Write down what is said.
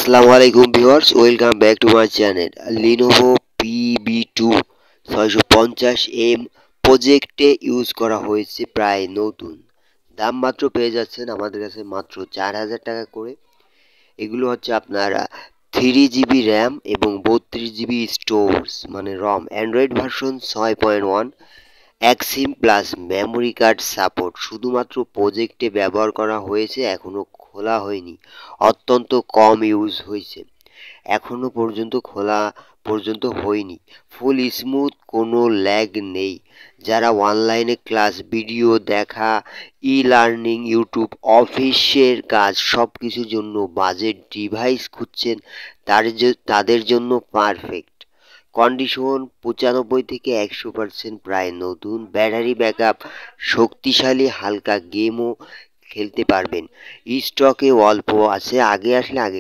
আসসালামু আলাইকুম viewers, welcome back to my channel. Lenovo PB2 650M প্রজেক্টে ইউজ করা হয়েছে প্রায় নতুন। দাম মাত্র পেয়ে যাচ্ছেন আমাদের কাছে মাত্র 4000 টাকা করে। এগুলো হচ্ছে আপনার 3GB র্যাম এবং 32GB স্টোরেজ মানে রম, অ্যান্ড্রয়েড ভার্সন 6.1, এক সিম প্লাস মেমোরি কার্ড সাপোর্ট। শুধুমাত্র প্রজেক্টে ব্যবহার করা হয়েছে, এখনও খোলা হয়নি। অত্যন্ত কম ইউজ হয়েছে, এখনও পর্যন্ত খোলা হয়নি। ফুল স্মুথ, কোনো ল্যাগ নেই। যারা অনলাইনে ক্লাস, ভিডিও দেখা, লার্নিং, ইউটিউব, অফিসের কাজ সব কিছুর জন্য বাজেট ডিভাইস খুঁজছেন, তাদের জন্য পারফেক্ট। কন্ডিশন 95 থেকে 100% প্রায় নতুন। ব্যাটারি ব্যাকআপ শক্তিশালী, হালকা গেমও খেলতে পারবেন। স্টকে অল্প আছে, আগে আসলে আগে